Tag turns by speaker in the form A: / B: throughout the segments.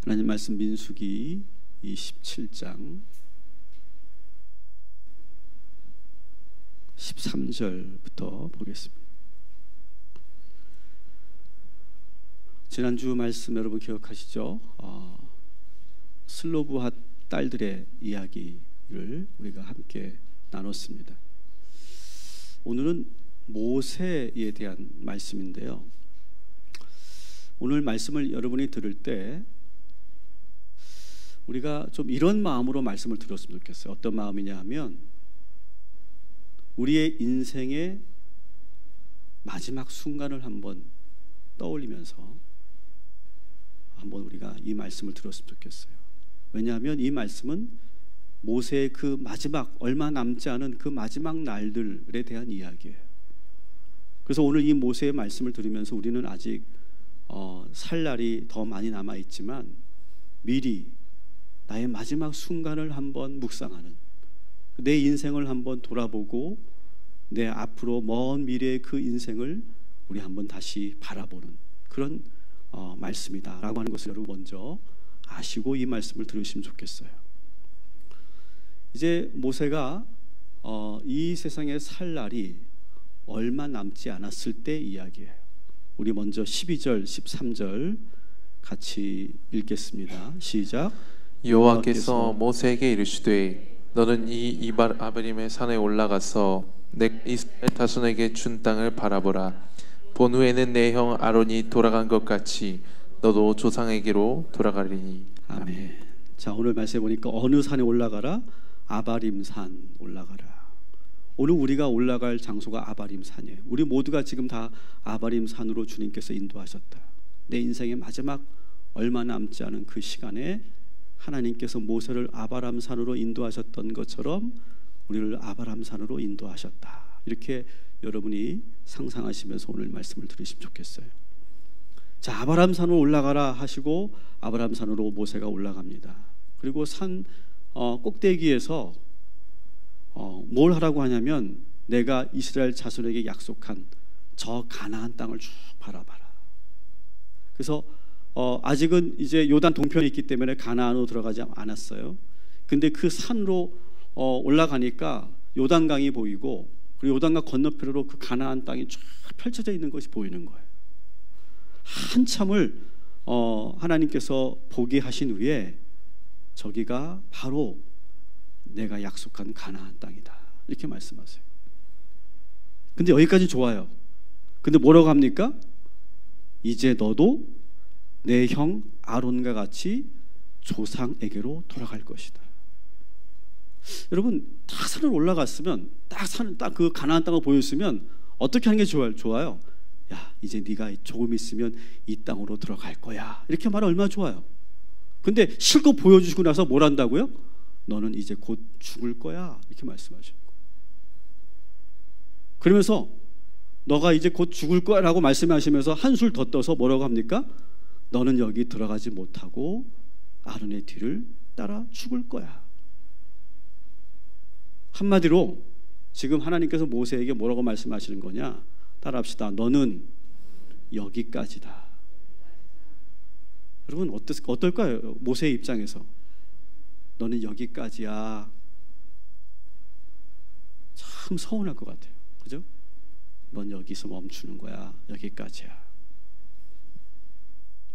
A: 하나님 말씀 민수기 27장 13절부터 보겠습니다. 지난주 말씀 여러분 기억하시죠? 슬로브핫 딸들의 이야기를 우리가 함께 나눴습니다. 오늘은 모세에 대한 말씀인데요, 오늘 말씀을 여러분이 들을 때 우리가 좀 이런 마음으로 말씀을 들었으면 좋겠어요. 어떤 마음이냐 하면, 우리의 인생의 마지막 순간을 한번 떠올리면서 한번 우리가 이 말씀을 들었으면 좋겠어요. 왜냐하면 이 말씀은 모세의 그 마지막, 얼마 남지 않은 그 마지막 날들에 대한 이야기예요. 그래서 오늘 이 모세의 말씀을 들으면서 우리는 아직 살 날이 더 많이 남아있지만 미리 나의 마지막 순간을 한번 묵상하는, 내 인생을 한번 돌아보고 내 앞으로 먼 미래의 그 인생을 우리 한번 다시 바라보는 그런 말씀이다 라고 하는 것을 여러분 먼저 아시고 이 말씀을 들으시면 좋겠어요. 이제 모세가 이 세상에 살 날이 얼마 남지 않았을 때 이야기예요. 우리 먼저 12절 13절 같이 읽겠습니다. 시작.
B: 여호와께서 모세에게 이르시되 너는 이 아브림의 산에 올라가서 내 이스라엘 자손에게 준 땅을 바라보라. 본후에는 내 형 아론이 돌아간 것 같이 너도 조상에게로 돌아가리니.
A: 아멘. 자, 오늘 말씀해 보니까 어느 산에 올라가라? 아바림 산 올라가라. 오늘 우리가 올라갈 장소가 아바림 산이에요. 우리 모두가 지금 다 아바림 산으로 주님께서 인도하셨다. 내 인생의 마지막 얼마 남지 않은 그 시간에 하나님께서 모세를 아바람 산으로 인도하셨던 것처럼 우리를 아바람 산으로 인도하셨다. 이렇게 여러분이 상상하시면서 오늘 말씀을 들으시면 좋겠어요. 자, 아바람 산으로 올라가라 하시고 아바람 산으로 모세가 올라갑니다. 그리고 산 꼭대기에서 뭘 하라고 하냐면, 내가 이스라엘 자손에게 약속한 저 가나안 땅을 쭉 바라봐라. 그래서 아직은 이제 요단 동편에 있기 때문에 가나안으로 들어가지 않았어요. 근데 그 산으로 올라가니까 요단강이 보이고, 그리고 요단강 건너편으로 그 가나안 땅이 쫙 펼쳐져 있는 것이 보이는 거예요. 한참을 하나님께서 보게 하신 후에 저기가 바로 내가 약속한 가나안 땅이다 이렇게 말씀하세요. 근데 여기까지 좋아요. 근데 뭐라고 합니까? 이제 너도 내 형 아론과 같이 조상에게로 돌아갈 것이다. 여러분, 딱 산을 올라갔으면, 딱 그 가나안 땅을 보였으면 어떻게 하는 게 좋아요? 야, 이제 네가 조금 있으면 이 땅으로 들어갈 거야, 이렇게 말하면 얼마나 좋아요. 근데 실컷 보여주시고 나서 뭘 한다고요? 너는 이제 곧 죽을 거야, 이렇게 말씀하시는 거예요. 그러면서 너가 이제 곧 죽을 거야 라고 말씀하시면서 한술 더 떠서 뭐라고 합니까? 너는 여기 들어가지 못하고 아론의 뒤를 따라 죽을 거야. 한마디로 지금 하나님께서 모세에게 뭐라고 말씀하시는 거냐? 따라합시다. 너는 여기까지다. 여러분 어떨까요? 모세의 입장에서 너는 여기까지야. 참 서운할 것 같아요. 그죠? 넌 여기서 멈추는 거야. 여기까지야.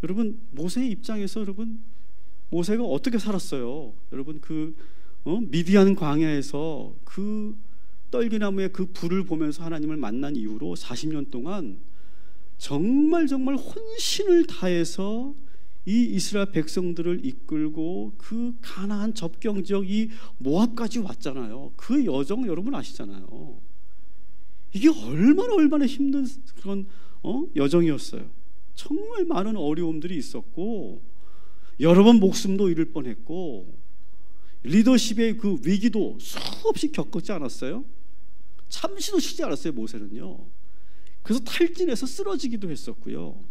A: 여러분, 모세의 입장에서 여러분, 모세가 어떻게 살았어요? 여러분, 미디안 광야에서 그 떨기나무의 그 불을 보면서 하나님을 만난 이후로 40년 동안 정말 혼신을 다해서 이 이스라엘 백성들을 이끌고 그 가나안 접경 지역 이 모압까지 왔잖아요. 그 여정 여러분 아시잖아요. 이게 얼마나 힘든 그런 여정이었어요. 정말 많은 어려움들이 있었고, 여러 번 목숨도 잃을 뻔했고, 리더십의 그 위기도 수없이 겪었지 않았어요? 잠시도 쉬지 않았어요, 모세는요. 그래서 탈진해서 쓰러지기도 했었고요.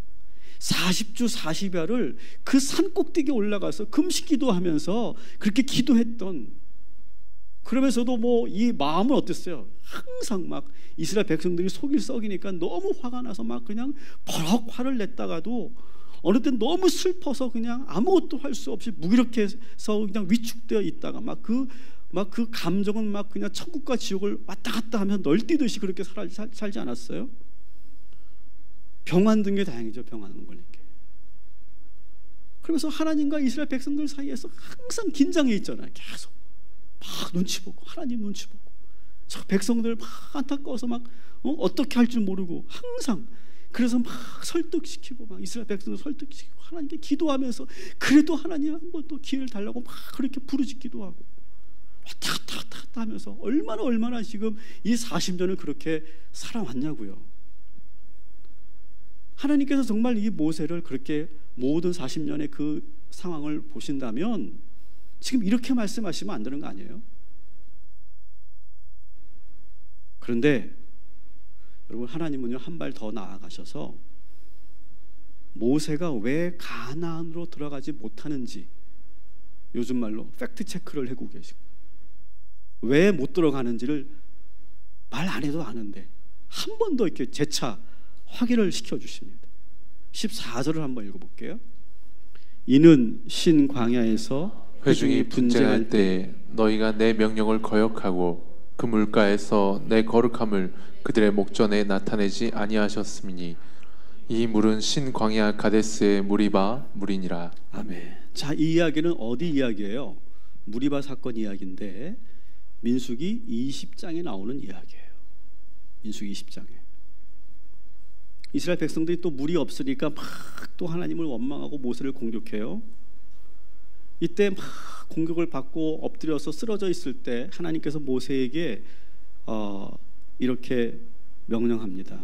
A: 40주 40야를 그 산 꼭대기에 올라가서 금식 기도하면서 그렇게 기도했던, 그러면서도 이 마음은 어땠어요? 항상 이스라엘 백성들이 속이 썩이니까 너무 화가 나서 그냥 버럭 화를 냈다가도 어느 때 너무 슬퍼서 그냥 아무것도 할 수 없이 무기력해서 그냥 위축되어 있다가 막 그 감정은 막 그냥 천국과 지옥을 왔다 갔다 하면 널뛰듯이 그렇게 살지 않았어요? 병 안 든 게 다행이죠. 병 안 걸린 게. 그러면서 하나님과 이스라엘 백성들 사이에서 항상 긴장해 있잖아요. 계속 막 눈치 보고, 하나님 눈치 보고, 저 백성들 막 안타까워서 막 어떻게 할 줄 모르고 항상. 그래서 막 설득시키고, 막 이스라엘 백성들 설득시키고, 하나님께 기도하면서 그래도 하나님 한 번 또 기회를 달라고 막 그렇게 부르짖기도 하고, 왔다 갔다 하면서 얼마나 지금 이 40년을 그렇게 살아왔냐고요. 하나님께서 정말 이 모세를 그렇게 모든 40년의 그 상황을 보신다면 지금 이렇게 말씀하시면 안 되는 거 아니에요? 그런데 여러분, 하나님은요 한 발 더 나아가셔서 모세가 왜 가나안으로 들어가지 못하는지 요즘 말로 팩트 체크를 해고 계시고, 왜 못 들어가는지를 말 안 해도 아는데 한 번 더 이렇게 재차 확인을 시켜주십니다. 14절을 한번 읽어볼게요. 이는 신 광야에서
B: 회중이 분쟁할 때 너희가 내 명령을 거역하고 그 물가에서 내 거룩함을 그들의 목전에 나타내지 아니하셨음이니 이 물은 신 광야 가데스의 무리바 물이니라.
A: 아멘. 자, 이 이야기는 어디 이야기예요? 무리바 사건 이야기인데 민수기 20장에 나오는 이야기예요. 민수기 20장에 이스라엘 백성들이 또 물이 없으니까 막 또 하나님을 원망하고 모세를 공격해요. 이때 막 공격을 받고 엎드려서 쓰러져 있을 때 하나님께서 모세에게 이렇게 명령합니다.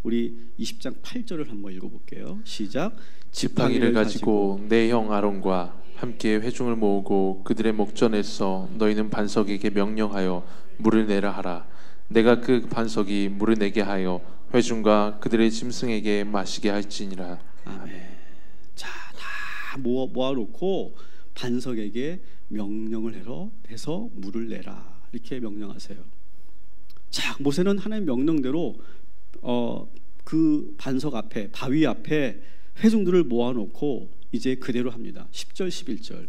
A: 우리 20장 8절을 한번 읽어볼게요. 시작.
B: 지팡이를 가지고 내 형 아론과 함께 회중을 모으고 그들의 목전에서 너희는 반석에게 명령하여 물을 내라 하라. 내가 그 반석이 물을 내게 하여 회중과 그들의 짐승에게 마시게 할지니라.
A: 아멘. 자, 다 모아놓고 반석에게 명령을 해서 물을 내라, 이렇게 명령하세요. 자, 모세는 하나님의 명령대로 그 반석 앞에, 바위 앞에 회중들을 모아놓고 이제 그대로 합니다. 10절 11절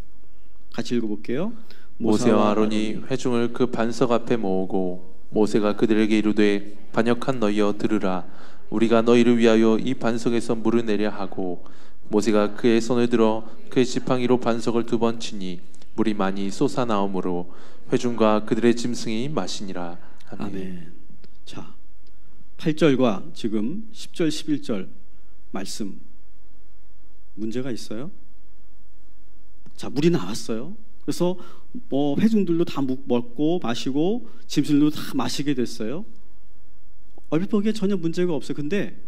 A: 같이 읽어볼게요.
B: 모세와 아론이 회중을 그 반석 앞에 모으고 모세가 그들에게 이르되 반역한 너희여 들으라. 우리가 너희를 위하여 이 반석에서 물을 내려 하고 모세가 그의 손을 들어 그의 지팡이로 반석을 2번 치니 물이 많이 솟아나오므로 회중과 그들의 짐승이 마시니라. 아멘.
A: 아멘. 자, 8절과 지금 10절 11절 말씀 문제가 있어요. 자, 물이 나왔어요. 그래서 회중들도 다 먹고 마시고 짐승들도 다 마시게 됐어요. 얼핏 보기에 전혀 문제가 없어요. 근데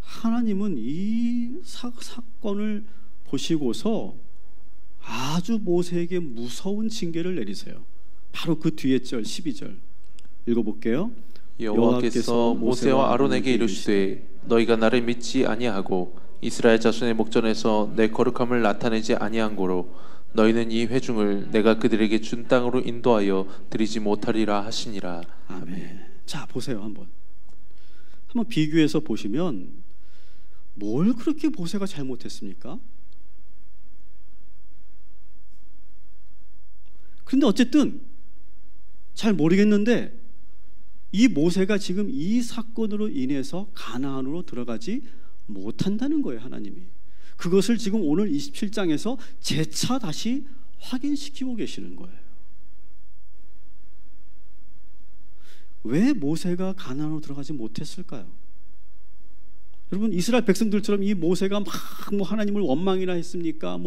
A: 하나님은 이 사건을 보시고서 아주 모세에게 무서운 징계를 내리세요. 바로 그 뒤에 절 12절 읽어볼게요.
B: 여호와께서 모세와 아론에게 이르시되 너희가 나를 믿지 아니하고 이스라엘 자손의 목전에서 내 거룩함을 나타내지 아니한 고로 너희는 이 회중을 내가 그들에게 준 땅으로 인도하여 드리지 못하리라 하시니라.
A: 아멘. 자, 보세요. 한번 비교해서 보시면 뭘 그렇게 모세가 잘못했습니까? 그런데 어쨌든 잘 모르겠는데 이 모세가 지금 이 사건으로 인해서 가나안으로 들어가지 못한다는 거예요. 하나님이 그것을 지금 오늘 27장에서 재차 다시 확인시키고 계시는 거예요. 왜 모세가 가나안으로 들어가지 못했을까요? 여러분, 이스라엘 백성들처럼 이 모세가 막 하나님을 원망이나 했습니까?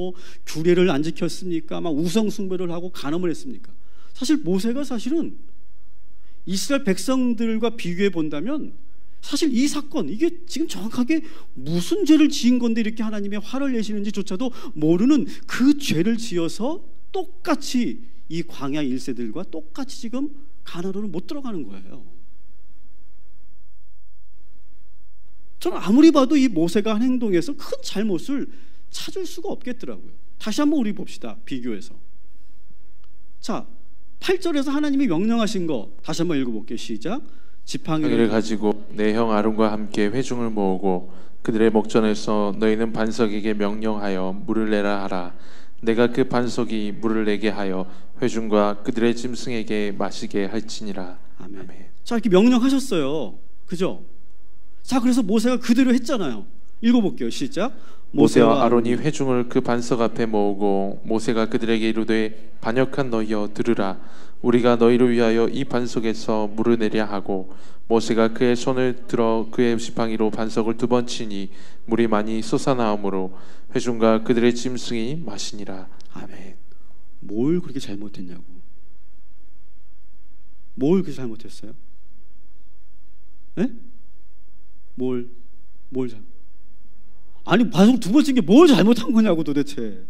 A: 규례를 안 지켰습니까? 막 우상 숭배를 하고 간음을 했습니까? 사실 모세가 사실은 이스라엘 백성들과 비교해 본다면 사실 이 사건, 이게 지금 정확하게 무슨 죄를 지은 건데 이렇게 하나님의 화를 내시는지조차도 모르는 그 죄를 지어서 똑같이 이 광야 1세들과 똑같이 지금 가나안으로 못 들어가는 거예요. 저는 아무리 봐도 이 모세가 한 행동에서 큰 잘못을 찾을 수가 없겠더라고요. 다시 한번 우리 봅시다. 비교해서. 자, 8절에서 하나님이 명령하신 거 다시 한번 읽어볼게요. 시작. 지팡이를
B: 가지고 내 형 아론과 함께 회중을 모으고 그들의 목전에서 너희는 반석에게 명령하여 물을 내라 하라. 내가 그 반석이 물을 내게 하여 회중과 그들의 짐승에게 마시게 할지니라.
A: 아멘.
B: 아멘.
A: 자, 이렇게 명령하셨어요. 그죠? 자, 그래서 모세가 그대로 했잖아요. 읽어볼게요. 시작.
B: 모세와 아론이 회중을 그 반석 앞에 모으고 모세가 그들에게 이르되 반역한 너희여 들으라. 우리가 너희를 위하여 이 반석에서 물을 내려 하고 모세가 그의 손을 들어 그의 지팡이로 반석을 2번 치니 물이 많이 솟아나오므로 회중과 그들의 짐승이 마시니라. 아멘.
A: 뭘 그렇게 잘못했냐고. 뭘 그렇게 잘못했어요? 예? 뭘 잘못? 아니, 반석 2번 친 게 뭘 잘못한 거냐고 도대체.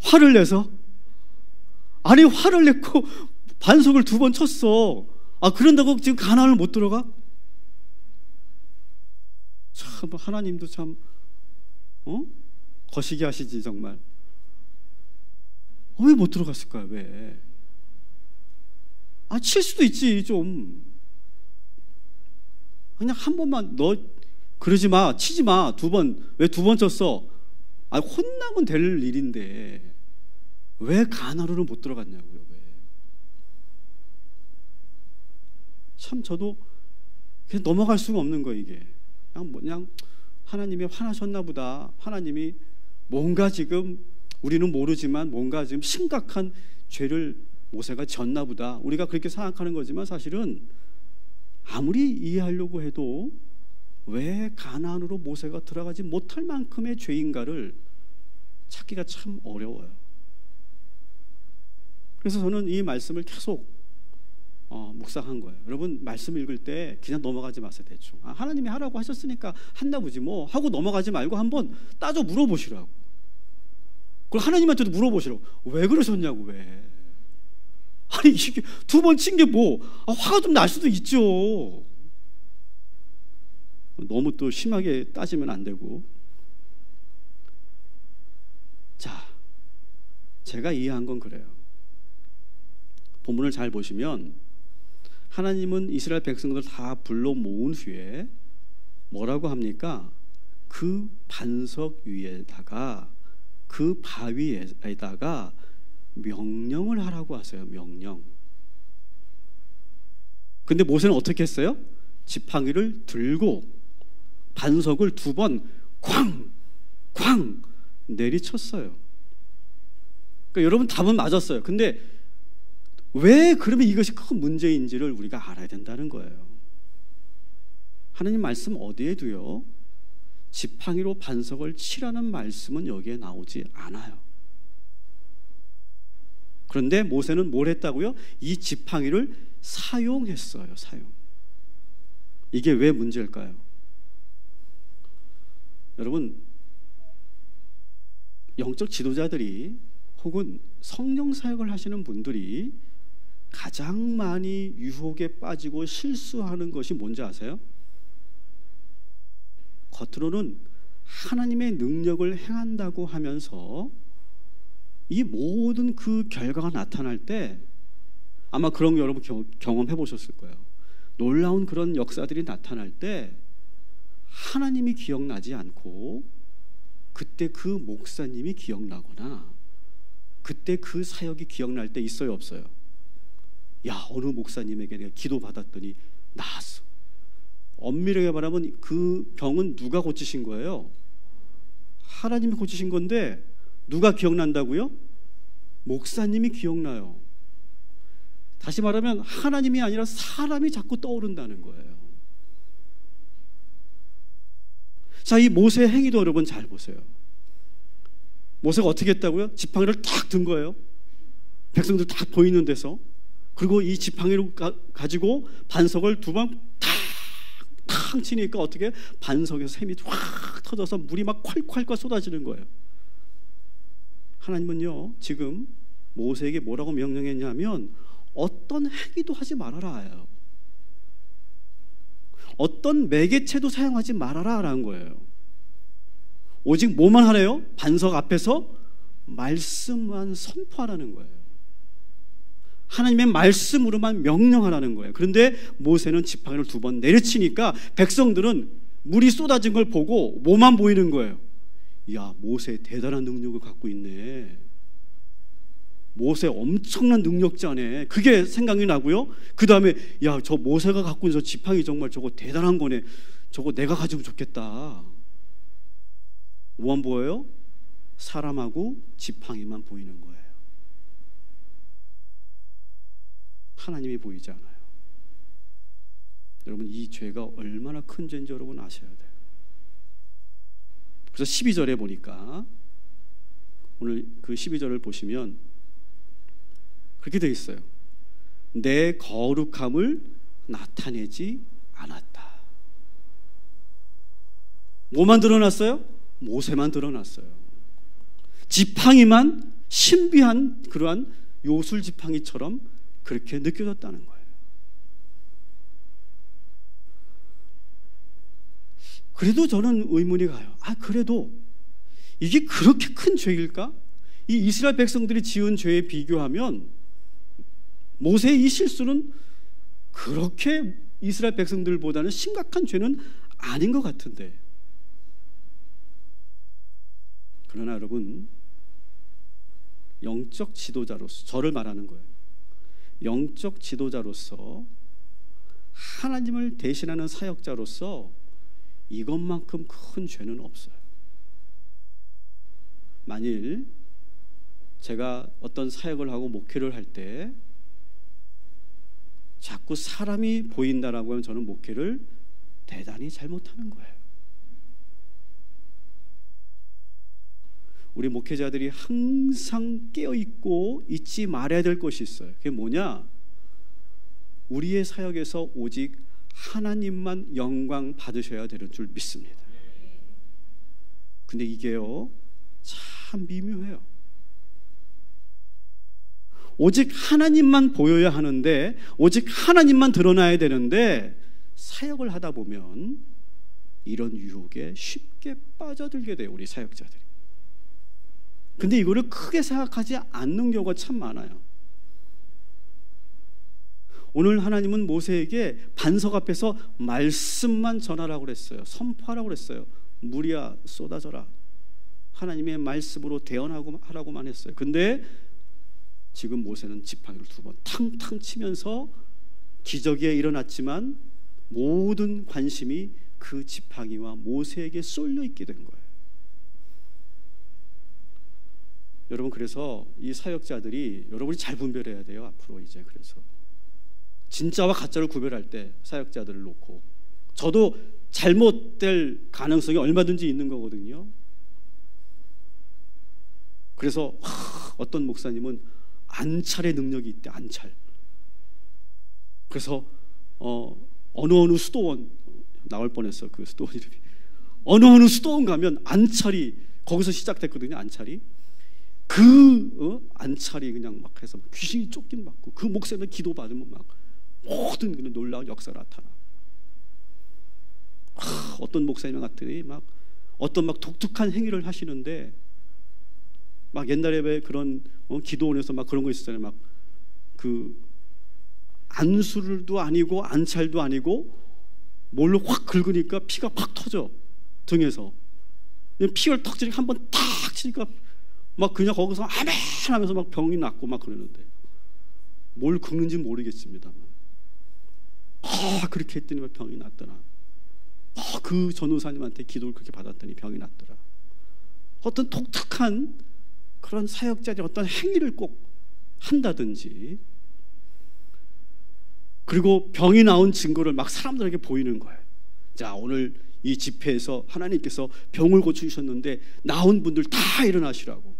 A: 화를 내서? 아니, 화를 냈고 반석을 2번 쳤어. 아, 그런다고 지금 가나안을 못 들어가? 참, 하나님도 참 거시기 하시지 정말. 왜 못 들어갔을까요? 왜? 아, 칠 수도 있지 좀. 그냥 한 번만 너 그러지 마, 치지 마. 2번 왜 2번 쳤어? 아, 혼나면 될 일인데 왜 가나안으로 못 들어갔냐고요? 왜? 참 저도 그냥 넘어갈 수가 없는 거예요. 이게 그냥 하나님이 화나셨나 보다. 하나님이 뭔가 지금 우리는 모르지만 뭔가 지금 심각한 죄를 모세가 졌나 보다. 우리가 그렇게 생각하는 거지만 사실은 아무리 이해하려고 해도 왜 가나안으로 모세가 들어가지 못할 만큼의 죄인가를 찾기가 참 어려워요. 그래서 저는 이 말씀을 계속 묵상한 거예요. 여러분, 말씀 읽을 때 그냥 넘어가지 마세요. 대충 하나님이 하라고 하셨으니까 한다 보지 뭐 하고 넘어가지 말고 한번 따져 물어보시라고. 그걸 하나님한테도 물어보시라고. 왜 그러셨냐고. 왜? 아니, 이게 2번 친 게 뭐 화가 좀 날 수도 있죠. 너무 또 심하게 따지면 안 되고. 자, 제가 이해한 건 그래요. 본문을 잘 보시면 하나님은 이스라엘 백성들 다 불러 모은 후에 뭐라고 합니까? 그 반석 위에다가 그 바위에다가 명령을 하라고 하세요. 명령. 근데 모세는 어떻게 했어요? 지팡이를 들고 반석을 2번 쾅 내리쳤어요. 그러니까 여러분 답은 맞았어요. 근데 왜 그러면 이것이 큰 문제인지를 우리가 알아야 된다는 거예요. 하나님 말씀 어디에도요 지팡이로 반석을 치라는 말씀은 여기에 나오지 않아요. 그런데 모세는 뭘 했다고요? 이 지팡이를 사용했어요. 사용. 이게 왜 문제일까요? 여러분, 영적 지도자들이 혹은 성령 사역을 하시는 분들이 가장 많이 유혹에 빠지고 실수하는 것이 뭔지 아세요? 겉으로는 하나님의 능력을 행한다고 하면서 이 모든 그 결과가 나타날 때 아마 그런 거 여러분 경험해 보셨을 거예요. 놀라운 그런 역사들이 나타날 때 하나님이 기억나지 않고 그때 그 목사님이 기억나거나 그때 그 사역이 기억날 때 있어요, 없어요? 야, 어느 목사님에게 내가 기도받았더니 나았어. 엄밀하게 말하면 그 병은 누가 고치신 거예요? 하나님이 고치신 건데 누가 기억난다고요? 목사님이 기억나요. 다시 말하면 하나님이 아니라 사람이 자꾸 떠오른다는 거예요. 자, 이 모세의 행위도 여러분 잘 보세요. 모세가 어떻게 했다고요? 지팡이를 탁 든 거예요. 백성들 다 보이는 데서. 그리고 이 지팡이를 가지고 반석을 2번 탁 치니까 어떻게 반석에서 샘이 확 터져서 물이 막 콸콸콸 쏟아지는 거예요. 하나님은요 지금 모세에게 뭐라고 명령했냐면 어떤 행위도 하지 말아라. 어떤 매개체도 사용하지 말아라 라는 거예요. 오직 뭐만 하래요? 반석 앞에서 말씀만 선포하라는 거예요. 하나님의 말씀으로만 명령하라는 거예요. 그런데 모세는 지팡이를 2번 내려치니까 백성들은 물이 쏟아진 걸 보고 뭐만 보이는 거예요? 야, 모세 대단한 능력을 갖고 있네. 모세 엄청난 능력자네. 그게 생각이 나고요. 그 다음에 야, 저 모세가 갖고 있는 저 지팡이 정말 저거 대단한 거네. 저거 내가 가지면 좋겠다. 뭐만 보여요? 사람하고 지팡이만 보이는 거예요. 하나님이 보이지 않아요. 여러분, 이 죄가 얼마나 큰 죄인지 여러분 아셔야 돼요. 그래서 12절에 보니까, 오늘 그 12절을 보시면 그렇게 되어 있어요. 내 거룩함을 나타내지 않았다. 뭐만 드러났어요? 모세만 드러났어요. 지팡이만 신비한 그러한 요술 지팡이처럼 그렇게 느껴졌다는 거예요. 그래도 저는 의문이 가요. 그래도 이게 그렇게 큰 죄일까? 이 이스라엘 백성들이 지은 죄에 비교하면 모세의 이 실수는 그렇게 이스라엘 백성들보다는 심각한 죄는 아닌 것 같은데. 그러나 여러분, 영적 지도자로서, 저를 말하는 거예요. 영적 지도자로서, 하나님을 대신하는 사역자로서 이것만큼 큰 죄는 없어요. 만일 제가 어떤 사역을 하고 목회를 할 때 자꾸 사람이 보인다라고 하면 저는 목회를 대단히 잘못하는 거예요. 우리 목회자들이 항상 깨어있고 잊지 말아야 될 것이 있어요. 그게 뭐냐? 우리의 사역에서 오직 하나님만 영광 받으셔야 되는 줄 믿습니다. 근데 이게요, 참 미묘해요. 오직 하나님만 보여야 하는데, 오직 하나님만 드러나야 되는데, 사역을 하다 보면 이런 유혹에 쉽게 빠져들게 돼요, 우리 사역자들이. 근데 이거를 크게 생각하지 않는 경우가 참 많아요. 오늘 하나님은 모세에게 반석 앞에서 말씀만 전하라고 그랬어요. 선포하라고 그랬어요. 물이야 쏟아져라. 하나님의 말씀으로 대언하라고만 했어요. 근데 지금 모세는 지팡이를 2번 탕탕 치면서 기적이 일어났지만 모든 관심이 그 지팡이와 모세에게 쏠려 있게 된 거예요. 여러분, 그래서 이 사역자들이 여러분이 잘 분별해야 돼요. 앞으로 이제 그래서 진짜와 가짜를 구별할 때 사역자들을 놓고, 저도 잘못될 가능성이 얼마든지 있는 거거든요. 그래서 어떤 목사님은 안찰의 능력이 있대. 안찰. 그래서 어느 수도원 나올 뻔했어. 그 수도원 이름이 어느 수도원 가면 안찰이 거기서 시작됐거든요. 안찰이 안찰이 그냥 막 해서 귀신이 쫓긴 받고, 그 목사님 기도 받으면 막 모든 그런 놀라운 역사가 나타나. 어떤 목사님 같더니 막 어떤 막 독특한 행위를 하시는데, 막 옛날에 왜 그런 기도원에서 막 그런 거 있었잖아요. 막 그 안술도 아니고 안찰도 아니고 뭘로 확 긁으니까 피가 팍 터져, 등에서. 피를 턱 찌르니까 한 번 탁 치니까 막 그냥 거기서 아멘 하면서 막 병이 낫고 막 그러는데, 뭘 긁는지 모르겠습니다만 그렇게 했더니 병이 낫더라. 그 전도사님한테 기도를 그렇게 받았더니 병이 낫더라. 어떤 독특한 그런 사역자들이 어떤 행위를 꼭 한다든지, 그리고 병이 나온 증거를 막 사람들에게 보이는 거예요. 자, 오늘 이 집회에서 하나님께서 병을 고치셨는데 나온 분들 다 일어나시라고.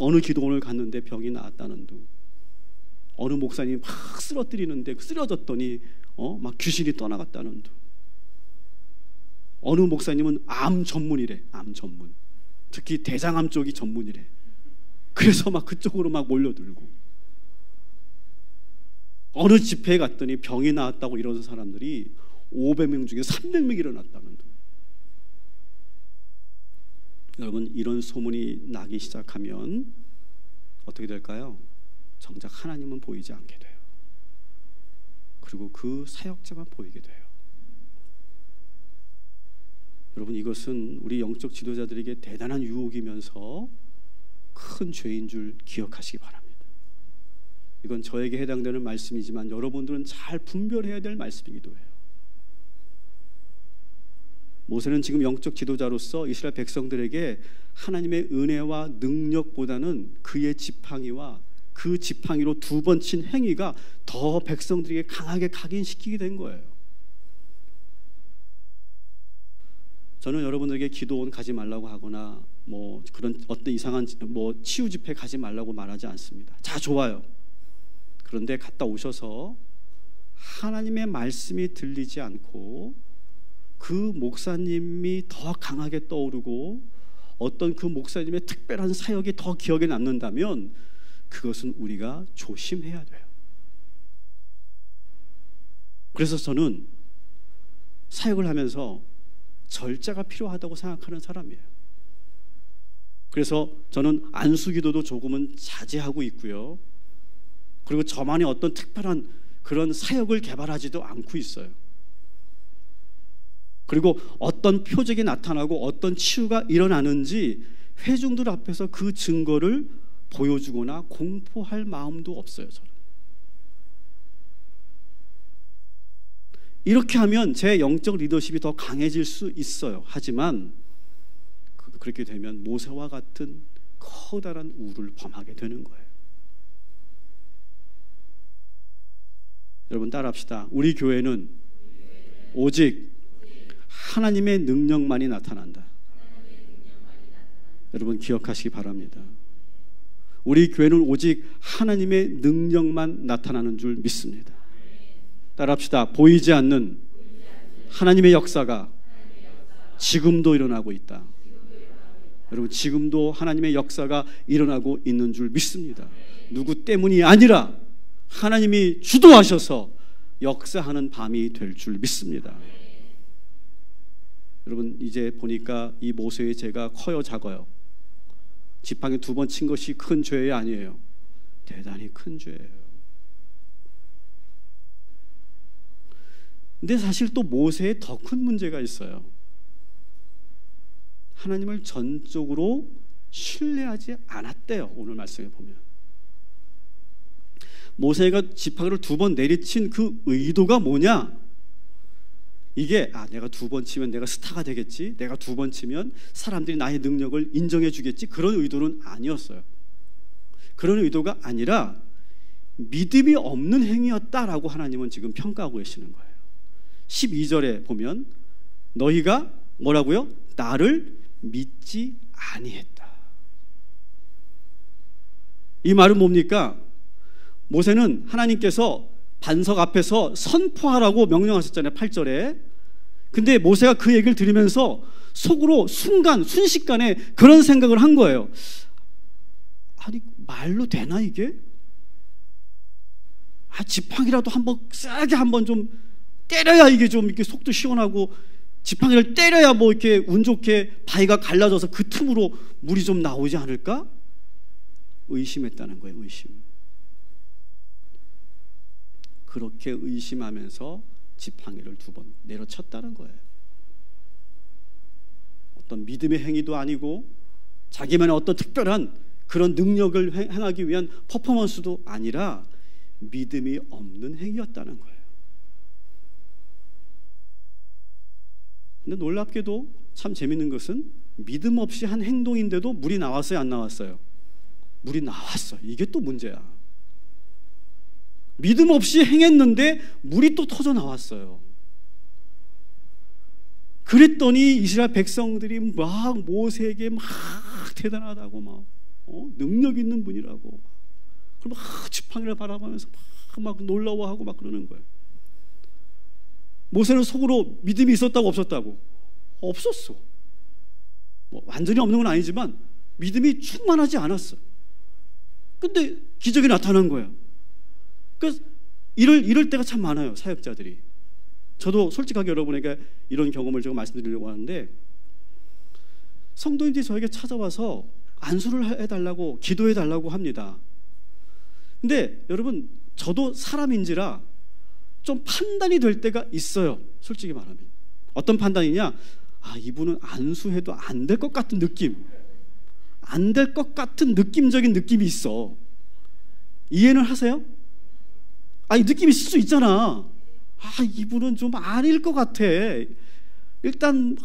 A: 어느 기도원을 갔는데 병이 나았다는 둥, 어느 목사님이 막 쓰러뜨리는데 쓰러졌더니 막 귀신이 떠나갔다는 둥, 어느 목사님은 암 전문이래. 암 전문, 특히 대장암 쪽이 전문이래. 그래서 막 그쪽으로 막 몰려들고, 어느 집회에 갔더니 병이 나았다고 이러는 사람들이 500명 중에 300명 일어났다는 둥. 여러분, 이런 소문이 나기 시작하면 어떻게 될까요? 정작 하나님은 보이지 않게 돼요. 그리고 그 사역자만 보이게 돼요. 여러분, 이것은 우리 영적 지도자들에게 대단한 유혹이면서 큰 죄인 줄 기억하시기 바랍니다. 이건 저에게 해당되는 말씀이지만 여러분들은 잘 분별해야 될 말씀이기도 해요. 모세는 지금 영적 지도자로서 이스라엘 백성들에게 하나님의 은혜와 능력보다는 그의 지팡이와 그 지팡이로 두 번 친 행위가 더 백성들에게 강하게 각인시키게 된 거예요. 저는 여러분들에게 기도원 가지 말라고 하거나 뭐 그런 어떤 이상한 뭐 치유 집회 가지 말라고 말하지 않습니다. 자, 좋아요. 그런데 갔다 오셔서 하나님의 말씀이 들리지 않고 그 목사님이 더 강하게 떠오르고 어떤 그 목사님의 특별한 사역이 더 기억에 남는다면 그것은 우리가 조심해야 돼요. 그래서 저는 사역을 하면서 절제가 필요하다고 생각하는 사람이에요. 그래서 저는 안수기도도 조금은 자제하고 있고요. 그리고 저만의 어떤 특별한 그런 사역을 개발하지도 않고 있어요. 그리고 어떤 표적이 나타나고 어떤 치유가 일어나는지 회중들 앞에서 그 증거를 보여주거나 공포할 마음도 없어요. 저는 이렇게 하면 제 영적 리더십이 더 강해질 수 있어요. 하지만 그렇게 되면 모세와 같은 커다란 우를 범하게 되는 거예요. 여러분 따라합시다. 우리 교회는 오직 하나님의 능력만이 나타난다. 여러분 기억하시기 바랍니다. 우리 교회는 오직 하나님의 능력만 나타나는 줄 믿습니다. 따라합시다. 보이지 않는 하나님의 역사가 지금도 일어나고 있다. 여러분 지금도 하나님의 역사가 일어나고 있는 줄 믿습니다. 누구 때문이 아니라 하나님이 주도하셔서 역사하는 밤이 될 줄 믿습니다. 여러분 이제 보니까 이 모세의 죄가 커요 작아요? 지팡이 두 번 친 것이 큰 죄 아니에요. 대단히 큰 죄예요. 근데 사실 또 모세에 더 큰 문제가 있어요. 하나님을 전적으로 신뢰하지 않았대요. 오늘 말씀에 보면 모세가 지팡이를 두 번 내리친 그 의도가 뭐냐? 이게 내가 두 번 치면 내가 스타가 되겠지, 내가 두 번 치면 사람들이 나의 능력을 인정해 주겠지, 그런 의도는 아니었어요. 그런 의도가 아니라 믿음이 없는 행위였다라고 하나님은 지금 평가하고 계시는 거예요. 12절에 보면 너희가 뭐라고요? 나를 믿지 아니했다. 이 말은 뭡니까? 모세는 하나님께서 반석 앞에서 선포하라고 명령하셨잖아요. 8절에. 근데 모세가 그 얘기를 들으면서 속으로 순식간에 그런 생각을 한 거예요. 아니 말로 되나 이게? 지팡이라도 한번 세게 한번 좀 때려야 이게 좀 이렇게 속도 시원하고, 지팡이를 때려야 뭐 이렇게 운 좋게 바위가 갈라져서 그 틈으로 물이 좀 나오지 않을까? 의심했다는 거예요. 의심. 그렇게 의심하면서 지팡이를 두 번 내려쳤다는 거예요. 어떤 믿음의 행위도 아니고 자기만의 어떤 특별한 그런 능력을 행하기 위한 퍼포먼스도 아니라 믿음이 없는 행위였다는 거예요. 근데 놀랍게도 참 재밌는 것은 믿음 없이 한 행동인데도 물이 나왔어요, 안 나왔어요? 물이 나왔어요. 이게 또 문제야. 믿음 없이 행했는데 물이 또 터져 나왔어요. 그랬더니 이스라엘 백성들이 막 모세에게 막 대단하다고 막 능력 있는 분이라고 그럼 막 지팡이를 바라보면서 막 놀라워하고 막 그러는 거예요. 모세는 속으로 믿음이 있었다고 없었다고? 없었어. 뭐 완전히 없는 건 아니지만 믿음이 충만하지 않았어요. 근데 기적이 나타난 거예요. 그래서 이럴 때가 참 많아요, 사역자들이. 저도 솔직하게 여러분에게 이런 경험을 제가 말씀드리려고 하는데, 성도님들이 저에게 찾아와서 안수를 해달라고 기도해달라고 합니다. 근데 여러분 저도 사람인지라 좀 판단이 될 때가 있어요. 솔직히 말하면. 어떤 판단이냐? 이분은 안수해도 안 될 것 같은 느낌, 안 될 것 같은 느낌적인 느낌이 있어. 이해는 하세요? 이 느낌이 있을 수 있잖아. 이분은 좀 아닐 것 같아. 일단은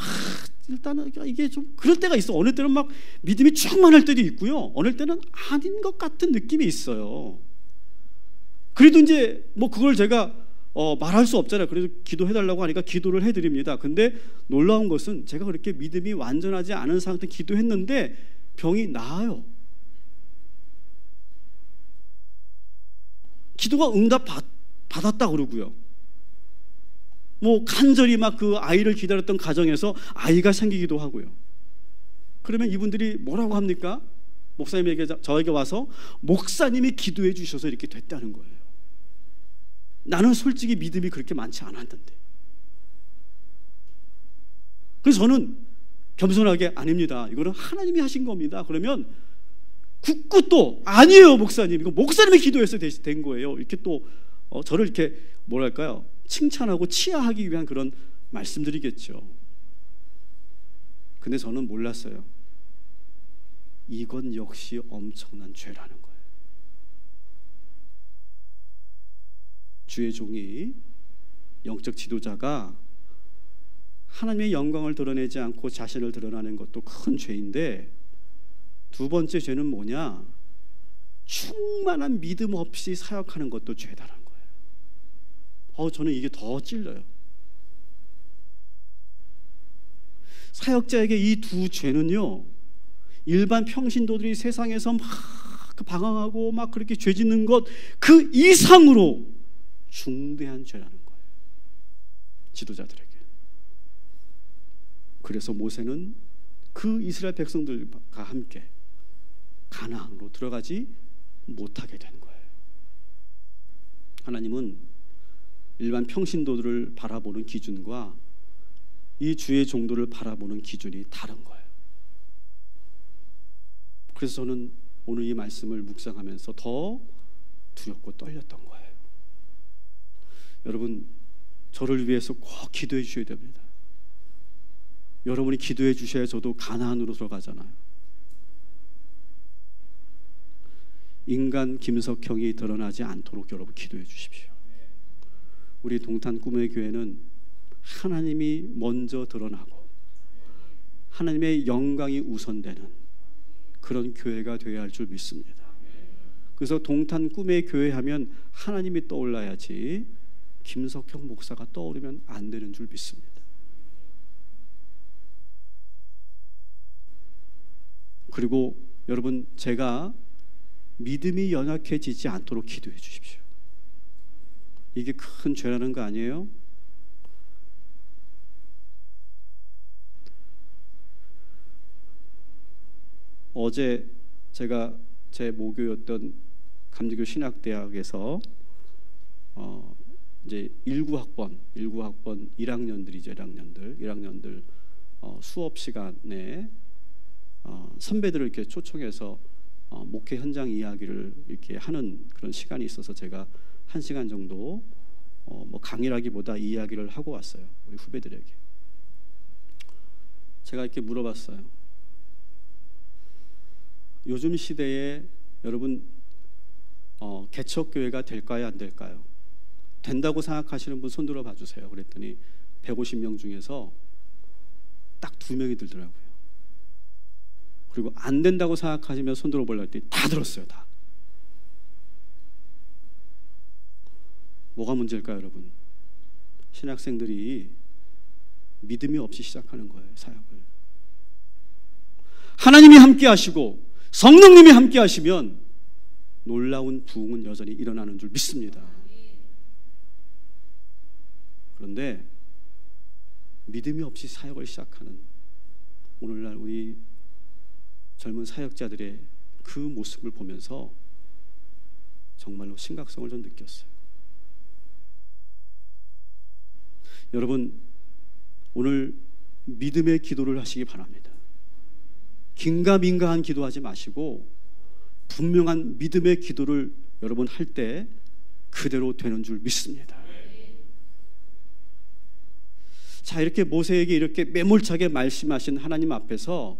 A: 이게 좀 그럴 때가 있어. 어느 때는 막 믿음이 충만할 때도 있고요, 어느 때는 아닌 것 같은 느낌이 있어요. 그래도 이제 뭐 그걸 제가 말할 수 없잖아요. 그래도 기도해달라고 하니까 기도를 해드립니다. 근데 놀라운 것은 제가 그렇게 믿음이 완전하지 않은 상태 기도했는데 병이 나아요. 기도가 응답 받았다 그러고요. 뭐 간절히 막 그 아이를 기다렸던 가정에서 아이가 생기기도 하고요. 그러면 이분들이 뭐라고 합니까? 목사님에게, 저에게 와서 목사님이 기도해 주셔서 이렇게 됐다는 거예요. 나는 솔직히 믿음이 그렇게 많지 않았는데. 그래서 저는 겸손하게 아닙니다, 이거는 하나님이 하신 겁니다. 그러면 굳고 또 아니에요 목사님, 이거 목사님이 기도해서 된 거예요. 이렇게 또 저를 이렇게 뭐랄까요, 칭찬하고 치하하기 위한 그런 말씀드리겠죠. 근데 저는 몰랐어요. 이건 역시 엄청난 죄라는 거예요. 주의 종이, 영적 지도자가 하나님의 영광을 드러내지 않고 자신을 드러내는 것도 큰 죄인데, 두 번째 죄는 뭐냐? 충만한 믿음 없이 사역하는 것도 죄다라는 거예요. 저는 이게 더 찔려요. 사역자에게 이 두 죄는요, 일반 평신도들이 세상에서 막 방황하고 막 그렇게 죄 짓는 것 그 이상으로 중대한 죄라는 거예요, 지도자들에게. 그래서 모세는 그 이스라엘 백성들과 함께 가나안으로 들어가지 못하게 된 거예요. 하나님은 일반 평신도들을 바라보는 기준과 이 주의 종도를 바라보는 기준이 다른 거예요. 그래서 저는 오늘 이 말씀을 묵상하면서 더 두렵고 떨렸던 거예요. 여러분, 저를 위해서 꼭 기도해 주셔야 됩니다. 여러분이 기도해 주셔야 저도 가나안으로 들어가잖아요. 인간 김석형이 드러나지 않도록 여러분 기도해 주십시오. 우리 동탄 꿈의 교회는 하나님이 먼저 드러나고 하나님의 영광이 우선되는 그런 교회가 되어야 할 줄 믿습니다. 그래서 동탄 꿈의 교회 하면 하나님이 떠올라야지 김석형 목사가 떠오르면 안 되는 줄 믿습니다. 그리고 여러분, 제가 믿음이 연약해지지 않도록 기도해 주십시오. 이게 큰 죄라는 거 아니에요? 어제 제가 제 모교였던 감리교 신학대학에서 이제 19학번 1학년들이죠. 1학년들 수업 시간에 선배들을 이렇게 초청해서 목회 현장 이야기를 이렇게 하는 그런 시간이 있어서 제가 1시간 정도 뭐 강의라기보다 이야기를 하고 왔어요. 우리 후배들에게. 제가 이렇게 물어봤어요. 요즘 시대에 여러분 개척교회가 될까요, 안 될까요? 된다고 생각하시는 분 손 들어 봐주세요. 그랬더니 150명 중에서 딱 2명이 들더라고요. 그리고 안 된다고 생각하시면 손 들어보려고 했더니 다 들었어요. 다. 뭐가 문제일까요, 여러분? 신학생들이 믿음이 없이 시작하는 거예요, 사역을. 하나님이 함께 하시고 성령님이 함께 하시면 놀라운 부흥은 여전히 일어나는 줄 믿습니다. 그런데 믿음이 없이 사역을 시작하는 오늘날 우리 젊은 사역자들의 그 모습을 보면서 정말로 심각성을 좀 느꼈어요. 여러분, 오늘 믿음의 기도를 하시기 바랍니다. 긴가민가한 기도하지 마시고 분명한 믿음의 기도를 여러분 할 때 그대로 되는 줄 믿습니다. 자, 이렇게 모세에게 이렇게 매몰차게 말씀하신 하나님 앞에서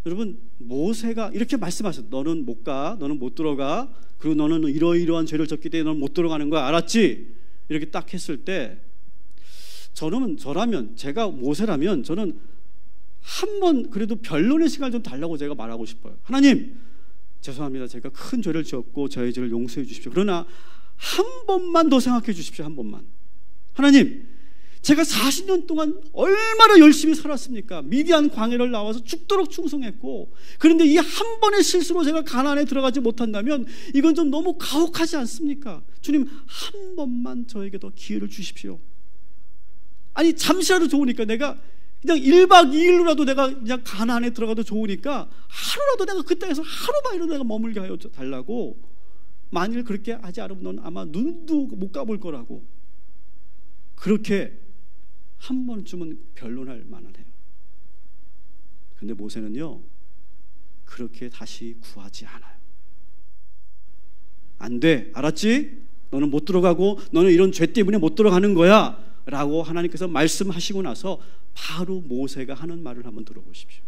A: 여러분, 모세가 이렇게 말씀하셨어. 너는 못 가, 너는 못 들어가, 그리고 너는 이러이러한 죄를 졌기 때문에 너는 못 들어가는 거야, 알았지? 이렇게 딱 했을 때 저라면, 제가 모세라면 저는 한 번 그래도 변론의 시간을 좀 달라고 제가 말하고 싶어요. 하나님, 죄송합니다. 제가 큰 죄를 지었고 저의 죄를 용서해 주십시오. 그러나 한 번만 더 생각해 주십시오. 한 번만. 하나님, 제가 40년 동안 얼마나 열심히 살았습니까? 미디안 광야를 나와서 죽도록 충성했고, 그런데 이 한 번의 실수로 제가 가나안에 들어가지 못한다면 이건 좀 너무 가혹하지 않습니까? 주님, 한 번만 저에게 더 기회를 주십시오. 아니, 잠시라도 좋으니까 내가 그냥 1박 2일로라도 내가 그냥 가나안에 들어가도 좋으니까 하루라도 내가 그 땅에서 하루만이라도 내가 머물게 하여 달라고. 만일 그렇게 하지 않으면 넌 아마 눈도 못 가볼 거라고. 그렇게 한 번쯤은 변론할 만하네요. 근데 모세는요, 그렇게 다시 구하지 않아요. 안 돼, 알았지? 너는 못 들어가고 너는 이런 죄 때문에 못 들어가는 거야 라고 하나님께서 말씀하시고 나서 바로 모세가 하는 말을 한번 들어보십시오.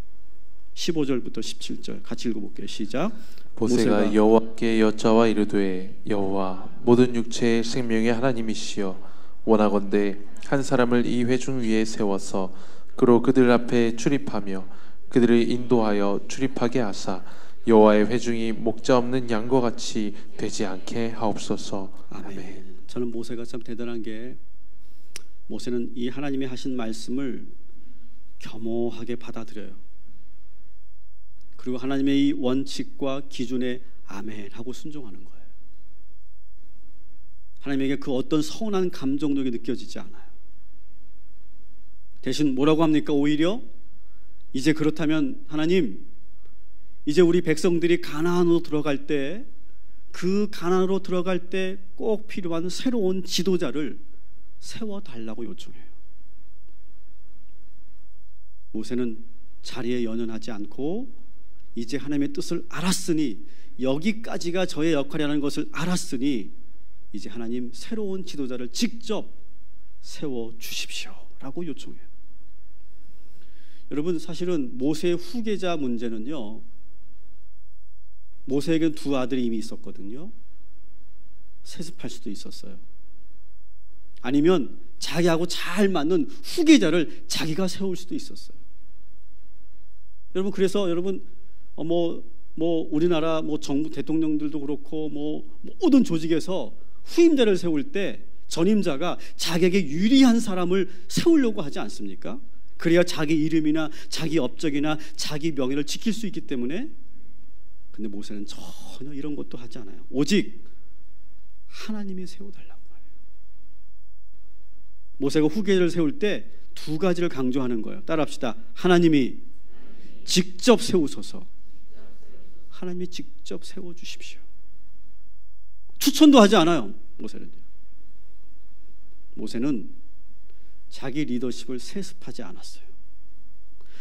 A: 15절부터 17절 같이 읽어볼게요. 시작.
B: 모세가 여호와께 여짜와 이르되, 여호와, 모든 육체의 생명의 하나님이시여, 원하건대 한 사람을 이 회중 위에 세워서 그로 그들 앞에 출입하며 그들을 인도하여 출입하게 하사 여호와의 회중이 목자 없는 양과 같이 되지 않게 하옵소서. 아멘.
A: 저는 모세가 참 대단한 게, 모세는 이 하나님이 하신 말씀을 겸허하게 받아들여요. 그리고 하나님의 이 원칙과 기준에 아멘 하고 순종하는 거예요. 하나님에게 그 어떤 서운한 감정도 느껴지지 않아요. 대신 뭐라고 합니까? 오히려 이제 그렇다면 하나님, 이제 우리 백성들이 가나안으로 들어갈 때, 그 가나안으로 들어갈 때 꼭 필요한 새로운 지도자를 세워달라고 요청해요. 모세는 자리에 연연하지 않고 이제 하나님의 뜻을 알았으니, 여기까지가 저의 역할이라는 것을 알았으니 이제 하나님 새로운 지도자를 직접 세워주십시오 라고 요청해요. 여러분, 사실은 모세의 후계자 문제는요, 모세에게는 두 아들이 이미 있었거든요. 세습할 수도 있었어요. 아니면 자기하고 잘 맞는 후계자를 자기가 세울 수도 있었어요. 여러분, 그래서 여러분 우리나라 정부 대통령들도 그렇고 모든 조직에서 후임자를 세울 때 전임자가 자기에게 유리한 사람을 세우려고 하지 않습니까? 그래야 자기 이름이나 자기 업적이나 자기 명예를 지킬 수 있기 때문에. 근데 모세는 전혀 이런 것도 하지 않아요. 오직 하나님이 세워달라고 말해요. 모세가 후계자를 세울 때 두 가지를 강조하는 거예요. 따라합시다. 하나님이 직접 세우소서. 하나님이 직접 세워주십시오. 추천도 하지 않아요. 모세는 자기 리더십을 세습하지 않았어요.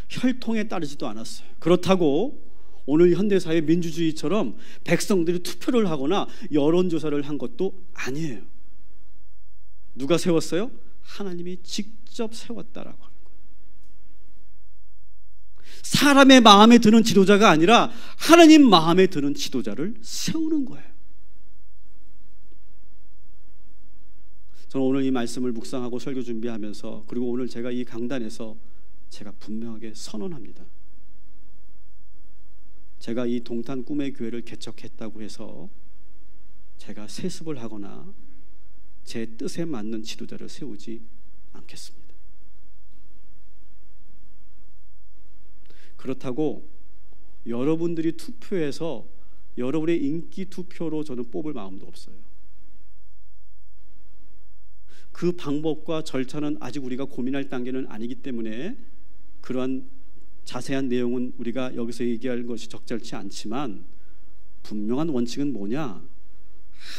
A: 혈통에 따르지도 않았어요. 그렇다고 오늘 현대사회 민주주의처럼 백성들이 투표를 하거나 여론조사를 한 것도 아니에요. 누가 세웠어요? 하나님이 직접 세웠다라고 하는 거예요. 사람의 마음에 드는 지도자가 아니라 하나님 마음에 드는 지도자를 세우는 거예요. 저는 오늘 이 말씀을 묵상하고 설교 준비하면서, 그리고 오늘 제가 이 강단에서 제가 분명하게 선언합니다. 제가 이 동탄 꿈의 교회를 개척했다고 해서 제가 세습을 하거나 제 뜻에 맞는 지도자를 세우지 않겠습니다. 그렇다고 여러분들이 투표해서 여러분의 인기 투표로 저는 뽑을 마음도 없어요. 그 방법과 절차는 아직 우리가 고민할 단계는 아니기 때문에 그러한 자세한 내용은 우리가 여기서 얘기할 것이 적절치 않지만, 분명한 원칙은 뭐냐?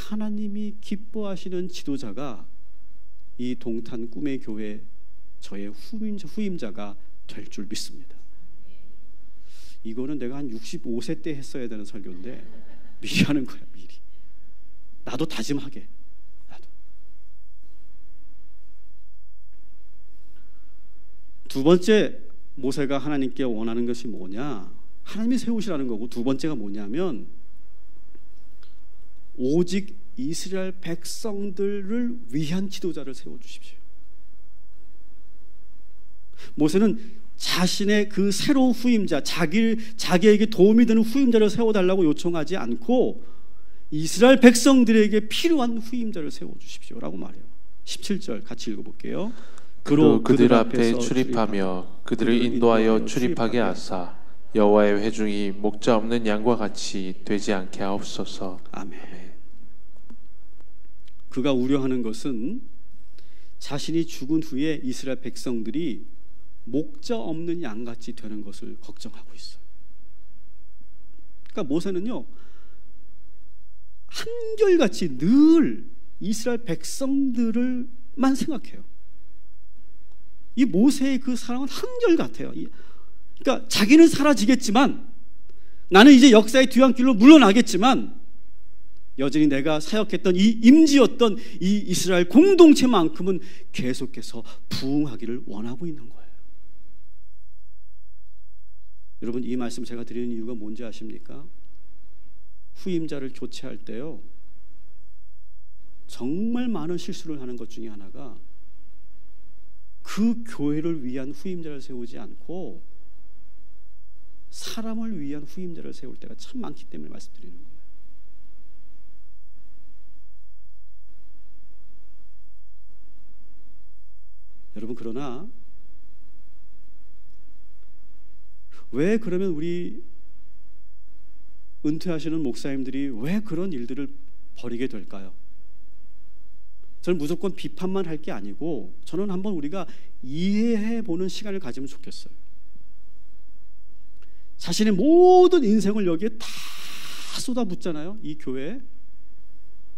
A: 하나님이 기뻐하시는 지도자가 이 동탄 꿈의 교회 저의 후임자가 될 줄 믿습니다. 이거는 내가 한 65세 때 했어야 되는 설교인데 미리 하는 거야. 미리. 나도 다짐하게. 나도. 두 번째 모세가 하나님께 원하는 것이 뭐냐? 하나님이 세우시라는 거고, 두 번째가 뭐냐면 오직 이스라엘 백성들을 위한 지도자를 세워주십시오. 모세는 자신의 그 새로운 후임자, 자기에게 도움이 되는 후임자를 세워달라고 요청하지 않고 이스라엘 백성들에게 필요한 후임자를 세워주십시오라고 말해요. 17절 같이 읽어볼게요.
B: 그로 그들 앞에 출입하며 그들을 인도하여 출입하게 하사 여호와의 회중이 목자 없는 양과 같이 되지 않게 하옵소서.
A: 아멘. 그가 우려하는 것은 자신이 죽은 후에 이스라엘 백성들이 목자 없는 양같이 되는 것을 걱정하고 있어요. 그러니까 모세는요, 한결같이 늘 이스라엘 백성들을만 생각해요. 이 모세의 그 사랑은 한결같아요. 그러니까 자기는 사라지겠지만, 나는 이제 역사의 뒤안길로 물러나겠지만, 여전히 내가 사역했던 이 임지였던 이 이스라엘 공동체만큼은 계속해서 부흥하기를 원하고 있는 거예요. 여러분, 이 말씀 제가 드리는 이유가 뭔지 아십니까? 후임자를 교체할 때요, 정말 많은 실수를 하는 것 중에 하나가 그 교회를 위한 후임자를 세우지 않고 사람을 위한 후임자를 세울 때가 참 많기 때문에 말씀드리는 거예요. 여러분, 그러나 왜 그러면 우리 은퇴하시는 목사님들이 왜 그런 일들을 벌이게 될까요? 저는 무조건 비판만 할 게 아니고, 저는 한번 우리가 이해해보는 시간을 가지면 좋겠어요. 자신의 모든 인생을 여기에 다 쏟아붓잖아요, 이 교회에.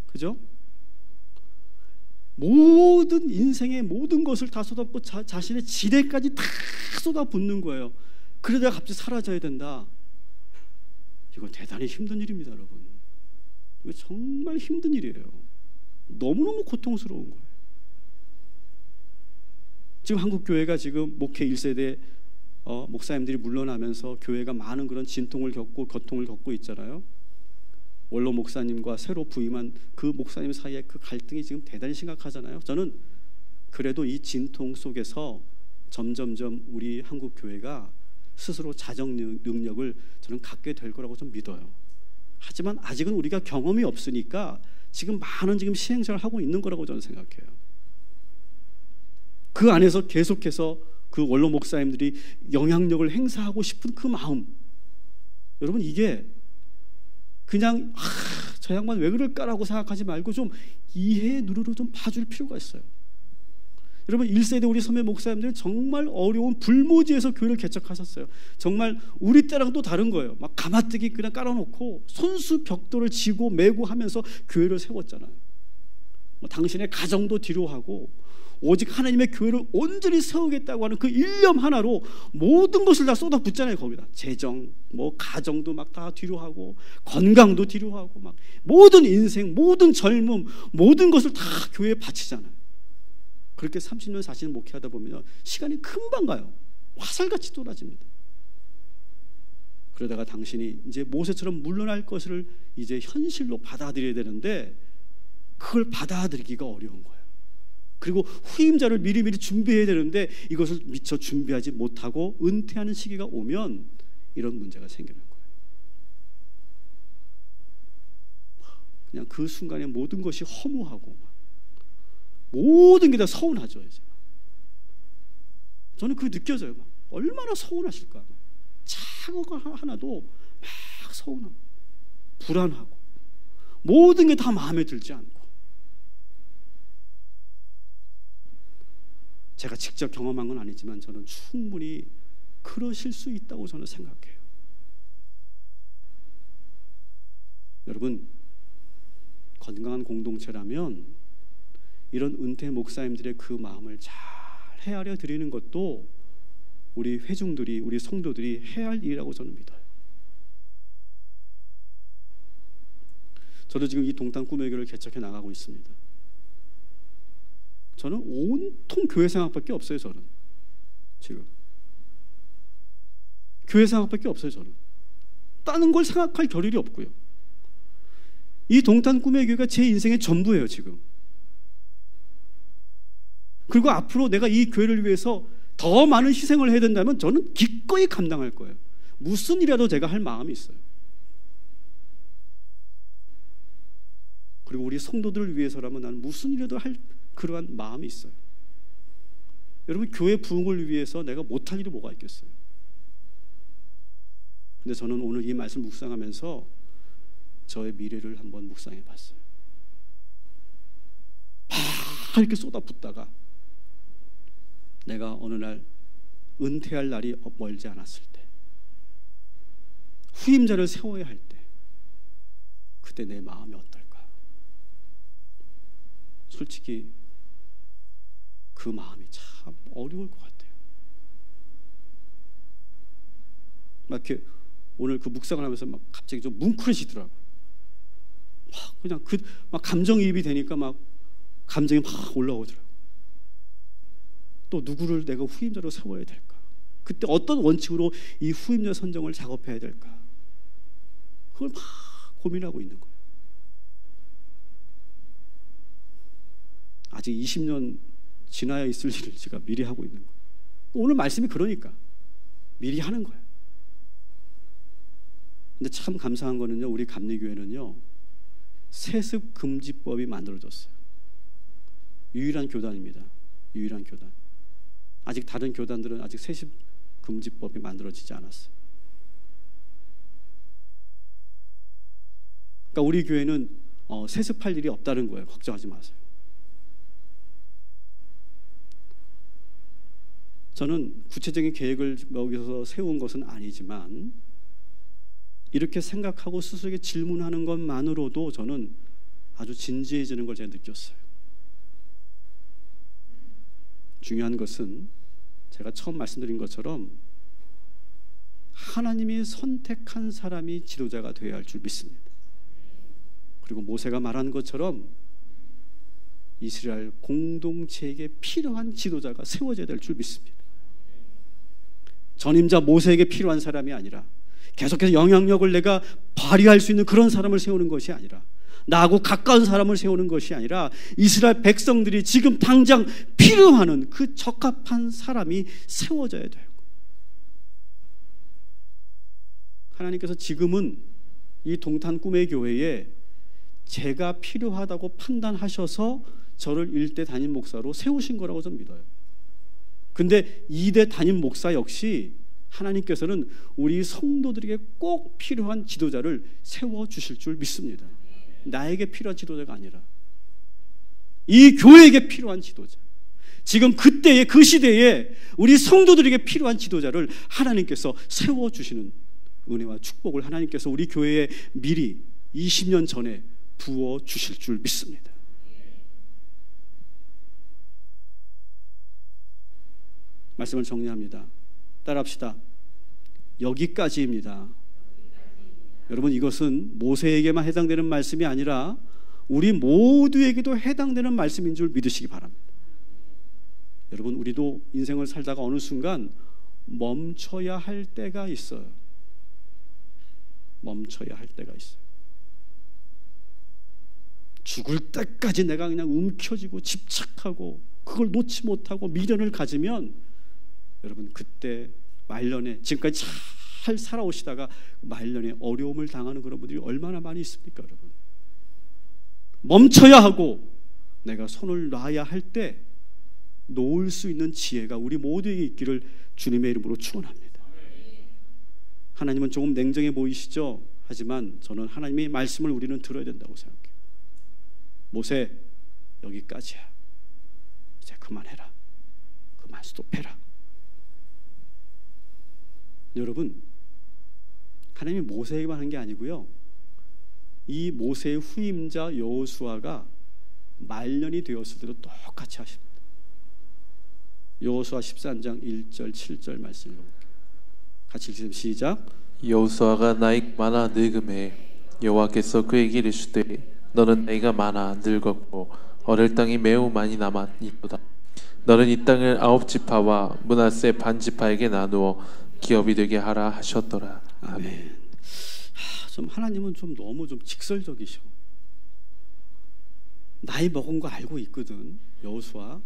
A: 그죠? 모든 인생의 모든 것을 다 쏟아붓고 자신의 지대까지 다 쏟아붓는 거예요. 그러다가 갑자기 사라져야 된다. 이건 대단히 힘든 일입니다, 여러분. 이거 정말 힘든 일이에요. 너무너무 고통스러운 거예요. 지금 한국교회가 지금 목회 1세대 목사님들이 물러나면서 교회가 많은 그런 진통을 겪고 고통을 겪고 있잖아요. 원로 목사님과 새로 부임한 그 목사님 사이의 그 갈등이 지금 대단히 심각하잖아요. 저는 그래도 이 진통 속에서 점점점 우리 한국교회가 스스로 자정 능력을 저는 갖게 될 거라고 좀 믿어요. 하지만 아직은 우리가 경험이 없으니까 지금 많은 시행착오를 하고 있는 거라고 저는 생각해요. 그 안에서 계속해서 그 원로 목사님들이 영향력을 행사하고 싶은 그 마음, 여러분, 이게 그냥 저 양반 왜 그럴까라고 생각하지 말고 좀 이해의 눈으로 좀 봐줄 필요가 있어요. 여러분, 1세대 우리 선배 목사님들은 정말 어려운 불모지에서 교회를 개척하셨어요. 정말 우리 때랑 또 다른 거예요. 막 가마뜨기 그냥 깔아놓고 손수 벽돌을 지고 메고 하면서 교회를 세웠잖아요. 당신의 가정도 뒤로 하고 오직 하나님의 교회를 온전히 세우겠다고 하는 그 일념 하나로 모든 것을 다 쏟아붓잖아요. 거기다 재정, 가정도 막 다 뒤로 하고 건강도 뒤로 하고 막 모든 인생, 모든 젊음, 모든 것을 다 교회에 바치잖아요. 그렇게 30년 40년 목회하다 보면 시간이 금방 가요. 화살같이 쏟아집니다. 그러다가 당신이 이제 모세처럼 물러날 것을 이제 현실로 받아들여야 되는데 그걸 받아들이기가 어려운 거예요. 그리고 후임자를 미리미리 준비해야 되는데 이것을 미처 준비하지 못하고 은퇴하는 시기가 오면 이런 문제가 생기는 거예요. 그냥 그 순간에 모든 것이 허무하고 모든 게 다 서운하죠. 이제 저는 그게 느껴져요. 얼마나 서운하실까. 작은 거 하나도 막 서운하고 불안하고 모든 게 다 마음에 들지 않고. 제가 직접 경험한 건 아니지만 저는 충분히 그러실 수 있다고 저는 생각해요. 여러분, 건강한 공동체라면 이런 은퇴 목사님들의 그 마음을 잘 헤아려 드리는 것도 우리 회중들이, 우리 성도들이 해야 할 일이라고 저는 믿어요. 저도 지금 이 동탄 꿈의 교회를 개척해 나가고 있습니다. 저는 온통 교회 생각밖에 없어요. 저는 지금. 교회 생각밖에 없어요. 저는 다른 걸 생각할 겨를이 없고요. 이 동탄 꿈의 교회가 제 인생의 전부예요 지금. 그리고 앞으로 내가 이 교회를 위해서 더 많은 희생을 해야 된다면 저는 기꺼이 감당할 거예요. 무슨 일이라도 제가 할 마음이 있어요. 그리고 우리 성도들을 위해서라면 나는 무슨 일이라도 할 그러한 마음이 있어요. 여러분, 교회 부흥을 위해서 내가 못할 일이 뭐가 있겠어요? 근데 저는 오늘 이 말씀 묵상하면서 저의 미래를 한번 묵상해 봤어요. 막 이렇게 쏟아붓다가 내가 어느 날 은퇴할 날이 멀지 않았을 때, 후임자를 세워야 할 때, 그때 내 마음이 어떨까? 솔직히 그 마음이 참 어려울 것 같아요. 막 이렇게 오늘 그 묵상을 하면서 막 갑자기 좀 뭉클해지더라고요. 막 그냥 막 감정이입이 되니까 막 감정이 막 올라오더라고요. 또 누구를 내가 후임자로 세워야 될까? 그때 어떤 원칙으로 이 후임자 선정을 작업해야 될까? 그걸 막 고민하고 있는 거예요. 아직 20년 지나야 있을 일을 제가 미리 하고 있는 거예요. 오늘 말씀이 그러니까 미리 하는 거예요. 근데 참 감사한 거는요, 우리 감리교회는요 세습 금지법이 만들어졌어요. 유일한 교단입니다. 유일한 교단. 아직 다른 교단들은 아직 세습 금지법이 만들어지지 않았어요. 그러니까 우리 교회는 세습할 일이 없다는 거예요. 걱정하지 마세요. 저는 구체적인 계획을 여기서 세운 것은 아니지만 이렇게 생각하고 스스로에게 질문하는 것만으로도 저는 아주 진지해지는 걸 제가 느꼈어요. 중요한 것은 제가 처음 말씀드린 것처럼 하나님이 선택한 사람이 지도자가 되어야 할 줄 믿습니다. 그리고 모세가 말한 것처럼 이스라엘 공동체에게 필요한 지도자가 세워져야 될 줄 믿습니다. 전임자 모세에게 필요한 사람이 아니라 계속해서 영향력을 내가 발휘할 수 있는 그런 사람을 세우는 것이 아니라 나하고 가까운 사람을 세우는 것이 아니라 이스라엘 백성들이 지금 당장 필요하는 그 적합한 사람이 세워져야 돼요. 하나님께서 지금은 이 동탄 꿈의 교회에 제가 필요하다고 판단하셔서 저를 1대 담임 목사로 세우신 거라고 저는 믿어요. 근데 2대 담임 목사 역시 하나님께서는 우리 성도들에게 꼭 필요한 지도자를 세워주실 줄 믿습니다. 나에게 필요한 지도자가 아니라 이 교회에게 필요한 지도자, 지금 그때의 그 시대에 우리 성도들에게 필요한 지도자를 하나님께서 세워주시는 은혜와 축복을 하나님께서 우리 교회에 미리 20년 전에 부어주실 줄 믿습니다. 말씀을 정리합니다. 따라합시다. 여기까지입니다. 여러분, 이것은 모세에게만 해당되는 말씀이 아니라 우리 모두에게도 해당되는 말씀인 줄 믿으시기 바랍니다. 여러분, 우리도 인생을 살다가 어느 순간 멈춰야 할 때가 있어요. 멈춰야 할 때가 있어요. 죽을 때까지 내가 그냥 움켜쥐고 집착하고 그걸 놓지 못하고 미련을 가지면 여러분, 그때 말년에 지금까지 잘 살아오시다가 말년에 어려움을 당하는 그런 분들이 얼마나 많이 있습니까, 여러분? 멈춰야 하고 내가 손을 놔야 할 때 놓을 수 있는 지혜가 우리 모두에게 있기를 주님의 이름으로 축원합니다. 하나님은 조금 냉정해 보이시죠? 하지만 저는 하나님의 말씀을 우리는 들어야 된다고 생각해요. 모세, 여기까지야. 이제 그만해라. 그만 스톱해라. 여러분, 하나님이 모세에게만 한 게 아니고요, 이 모세의 후임자 여호수아가 말년이 되었을 때도 똑같이 하십니다. 여호수아 13장 1절 7절 말씀을 같이 읽으시면 시작.
B: 여호수아가 나이 많아 늙음에 여호와께서 그에게 이르시되 너는 나이가 많아 늙었고 얻을 땅이 매우 많이 남았니도다. 너는 이 땅을 9지파와 므낫세 반지파에게 나누어 기업이 되게 하라 하셨더라. 아멘.
A: 좀 하나님은 좀 너무 좀 직설적이셔. 나이 먹은 거 알고 있거든, 여호수아.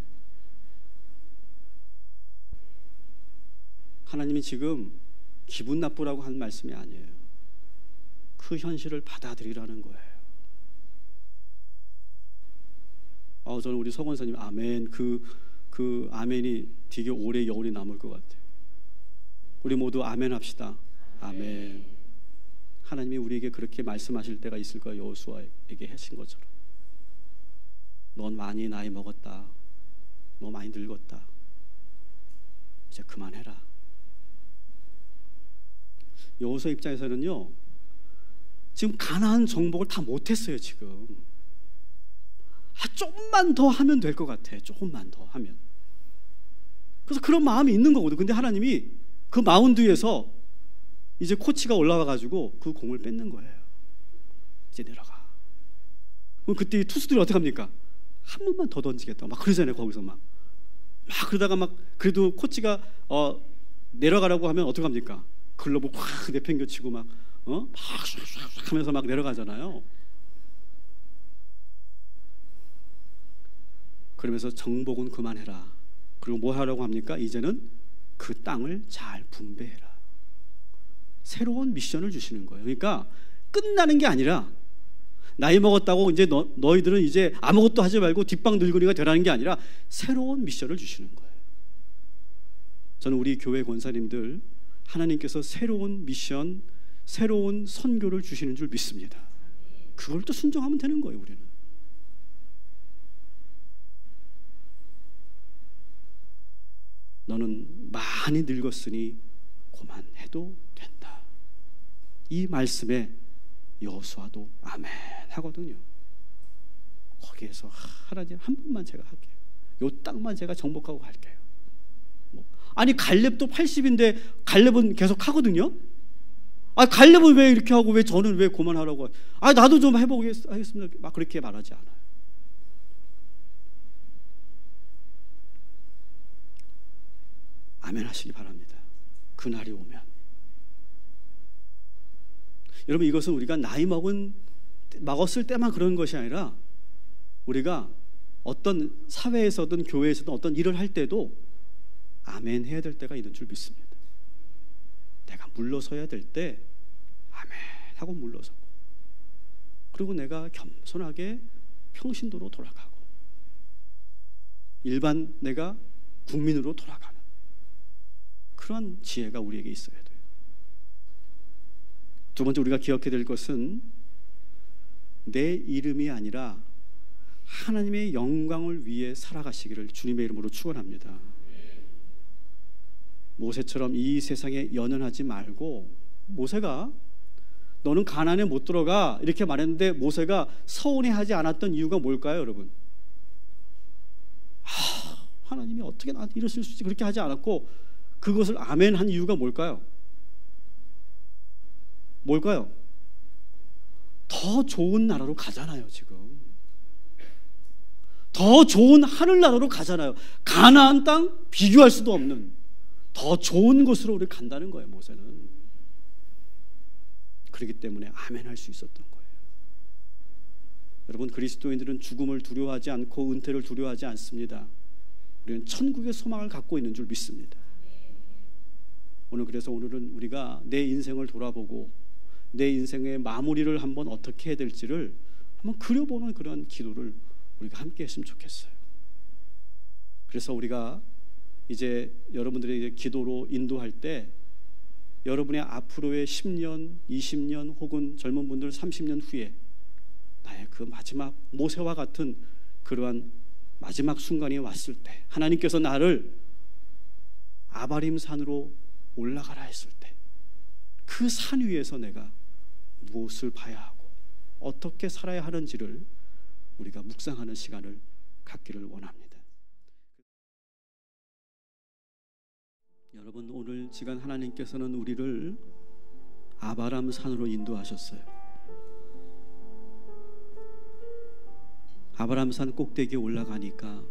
A: 하나님이 지금 기분 나쁘라고 하는 말씀이 아니에요. 그 현실을 받아들이라는 거예요. 저는 우리 서건사님 아멘, 그 아멘이 되게 오래 여운이 남을 것 같아요. 우리 모두 아멘 합시다. 아멘. 하나님이 우리에게 그렇게 말씀하실 때가 있을 거예요. 여호수아에게 하신 것처럼. 넌 많이 나이 먹었다. 너 많이 늙었다. 이제 그만해라. 여호수아 입장에서는요, 지금 가나안 정복을 다 못했어요. 지금 조금만 더 하면 될 것 같아. 조금만 더 하면. 그래서 그런 마음이 있는 거거든. 근데 하나님이 그 마운드 위에서 이제 코치가 올라와가지고 그 공을 뺏는 거예요. 이제 내려가. 그럼 그때 투수들이 어떻게 합니까? 한 번만 더 던지겠다. 막 그러잖아요. 거기서 막 그러다가 막 그래도 코치가 내려가라고 하면 어떻게 합니까? 글러브 확 내팽겨치고 막 하면서 막 내려가잖아요. 그러면서 정복은 그만해라. 그리고 뭐 하라고 합니까? 이제는 그 땅을 잘 분배해라. 새로운 미션을 주시는 거예요. 그러니까 끝나는 게 아니라 나이 먹었다고 이제 너희들은 이제 아무것도 하지 말고 뒷방 늙은이가 되라는 게 아니라 새로운 미션을 주시는 거예요. 저는 우리 교회 권사님들 하나님께서 새로운 미션, 새로운 선교를 주시는 줄 믿습니다. 그걸 또 순종하면 되는 거예요. 우리는. 너는 많이 늙었으니 그만해도 된다. 이 말씀에 여호수아도 아멘 하거든요. 거기에서 하나님 한 번만 제가 할게요. 요 땅만 제가 정복하고 갈게요. 아니 갈렙도 80인데 갈렙은 계속 하거든요. 갈렙은 왜 이렇게 하고 왜 저는 왜 그만하라고? 나도 좀 해보겠습니다. 막 그렇게 말하지 않아요. 아멘 하시기 바랍니다. 그날이 오면. 여러분, 이것은 우리가 나이 먹었을 때만 그런 것이 아니라 우리가 어떤 사회에서든 교회에서든 어떤 일을 할 때도 아멘 해야 될 때가 있는 줄 믿습니다. 내가 물러서야 될 때 아멘 하고 물러서고, 그리고 내가 겸손하게 평신도로 돌아가고 일반 내가 국민으로 돌아가는 그러한 지혜가 우리에게 있어야 돼요. 두 번째 우리가 기억해야 될 것은 내 이름이 아니라 하나님의 영광을 위해 살아가시기를 주님의 이름으로 축원합니다. 모세처럼 이 세상에 연연하지 말고, 모세가 너는 가나안에 못 들어가 이렇게 말했는데 모세가 서운해하지 않았던 이유가 뭘까요, 여러분? 하나님이 어떻게 나한테 이러실 수 있지? 그렇게 하지 않았고 그것을 아멘 한 이유가 뭘까요? 더 좋은 나라로 가잖아요. 지금 더 좋은 하늘나라로 가잖아요. 가나안 땅 비교할 수도 없는 더 좋은 곳으로 우리 간다는 거예요. 모세는 그렇기 때문에 아멘 할 수 있었던 거예요. 여러분, 그리스도인들은 죽음을 두려워하지 않고 은퇴를 두려워하지 않습니다. 우리는 천국의 소망을 갖고 있는 줄 믿습니다. 그래서 오늘은 우리가 내 인생을 돌아보고 내 인생의 마무리를 한번 어떻게 해야 될지를 한번 그려보는 그런 기도를 우리가 함께 했으면 좋겠어요. 그래서 우리가 이제 여러분들에게 기도로 인도할 때 여러분의 앞으로의 10년, 20년 혹은 젊은 분들 30년 후에 나의 그 마지막 모세와 같은 그러한 마지막 순간이 왔을 때, 하나님께서 나를 아바림 산으로 올라가라 했을 때 그 산 위에서 내가 무엇을 봐야 하고 어떻게 살아야 하는지를 우리가 묵상하는 시간을 갖기를 원합니다. 여러분, 오늘 시간 하나님께서는 우리를 아바람 산으로 인도하셨어요. 아바람 산 꼭대기에 올라가니까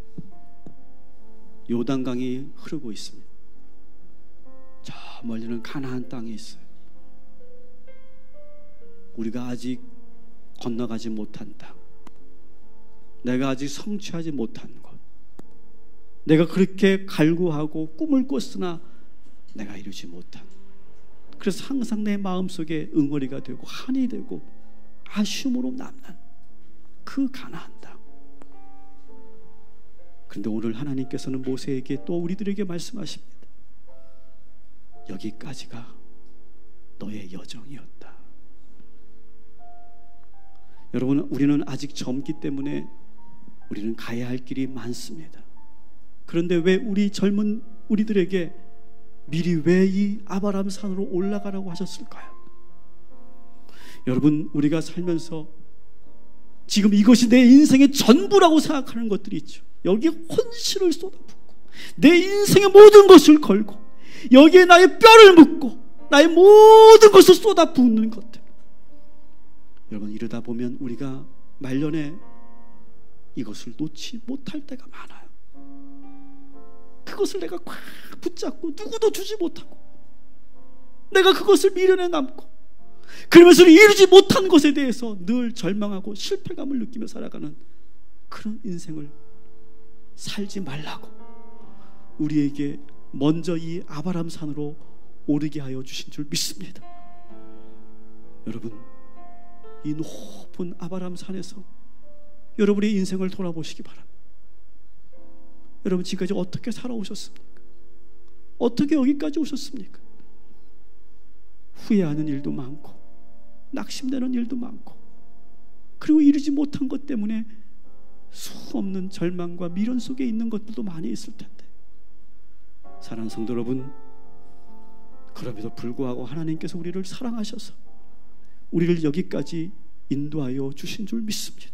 A: 요단강이 흐르고 있습니다. 저 멀리는 가나안 땅이 있어요. 우리가 아직 건너가지 못한 땅, 내가 아직 성취하지 못한 것, 내가 그렇게 갈구하고 꿈을 꿨으나 내가 이루지 못한, 그래서 항상 내 마음속에 응어리가 되고 한이 되고 아쉬움으로 남는 그 가나안 땅. 그런데 오늘 하나님께서는 모세에게 또 우리들에게 말씀하십니다. 여기까지가 너의 여정이었다. 여러분, 우리는 아직 젊기 때문에 우리는 가야 할 길이 많습니다. 그런데 왜 우리 젊은 우리들에게 미리 왜 이 아바람 산으로 올라가라고 하셨을까요? 여러분, 우리가 살면서 지금 이것이 내 인생의 전부라고 생각하는 것들이 있죠. 여기에 혼신을 쏟아붓고 내 인생의 모든 것을 걸고 여기에 나의 뼈를 묻고 나의 모든 것을 쏟아붓는 것들, 여러분, 이러다 보면 우리가 말년에 이것을 놓지 못할 때가 많아요. 그것을 내가 꽉 붙잡고 누구도 주지 못하고 내가 그것을 미련에 남고 그러면서 이루지 못한 것에 대해서 늘 절망하고 실패감을 느끼며 살아가는 그런 인생을 살지 말라고 우리에게 먼저 이 아바람 산으로 오르게 하여 주신 줄 믿습니다. 여러분, 이 높은 아바람 산에서 여러분의 인생을 돌아보시기 바랍니다. 여러분, 지금까지 어떻게 살아오셨습니까? 어떻게 여기까지 오셨습니까? 후회하는 일도 많고 낙심되는 일도 많고 그리고 이루지 못한 것 때문에 수 없는 절망과 미련 속에 있는 것들도 많이 있을 텐데, 사랑하는 성도 여러분, 그럼에도 불구하고 하나님께서 우리를 사랑하셔서 우리를 여기까지 인도하여 주신 줄 믿습니다.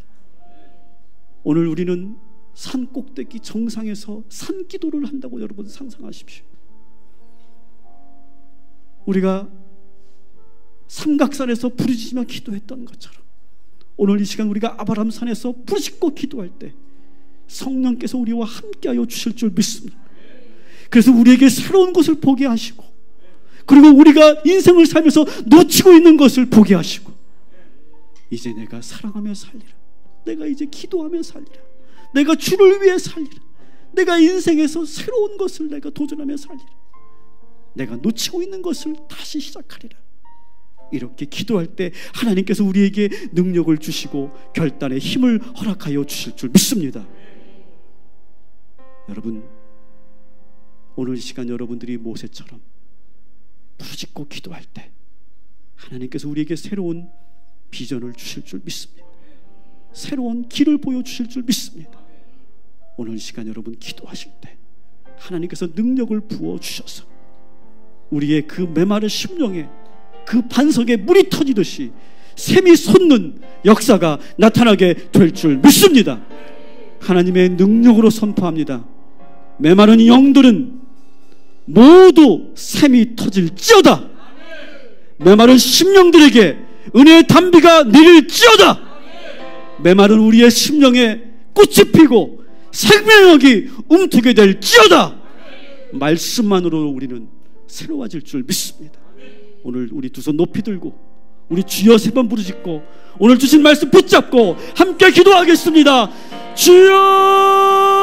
A: 오늘 우리는 산 꼭대기 정상에서 산기도를 한다고 여러분 상상하십시오. 우리가 삼각산에서 부르짖으며 기도했던 것처럼 오늘 이 시간 우리가 아바람산에서 부르짖고 기도할 때 성령께서 우리와 함께하여 주실 줄 믿습니다. 그래서 우리에게 새로운 것을 보게 하시고 그리고 우리가 인생을 살면서 놓치고 있는 것을 보게 하시고, 이제 내가 사랑하며 살리라, 내가 이제 기도하며 살리라, 내가 주를 위해 살리라, 내가 인생에서 새로운 것을 내가 도전하며 살리라, 내가 놓치고 있는 것을 다시 시작하리라. 이렇게 기도할 때 하나님께서 우리에게 능력을 주시고 결단의 힘을 허락하여 주실 줄 믿습니다. 여러분, 오늘 이 시간 여러분들이 모세처럼 부르짖고 기도할 때 하나님께서 우리에게 새로운 비전을 주실 줄 믿습니다. 새로운 길을 보여주실 줄 믿습니다. 오늘 이 시간 여러분 기도하실 때 하나님께서 능력을 부어주셔서 우리의 그 메마른 심령에 그 반석에 물이 터지듯이 샘이 솟는 역사가 나타나게 될 줄 믿습니다. 하나님의 능력으로 선포합니다. 메마른 영들은 모두 샘이 터질지어다. 메마른 심령들에게 은혜의 단비가 내릴지어다. 메마른 우리의 심령에 꽃이 피고 생명력이 움트게 될지어다. 말씀만으로 우리는 새로워질 줄 믿습니다. 오늘 우리 두 손 높이 들고 우리 주여 세 번 부르짖고 오늘 주신 말씀 붙잡고 함께 기도하겠습니다. 주여!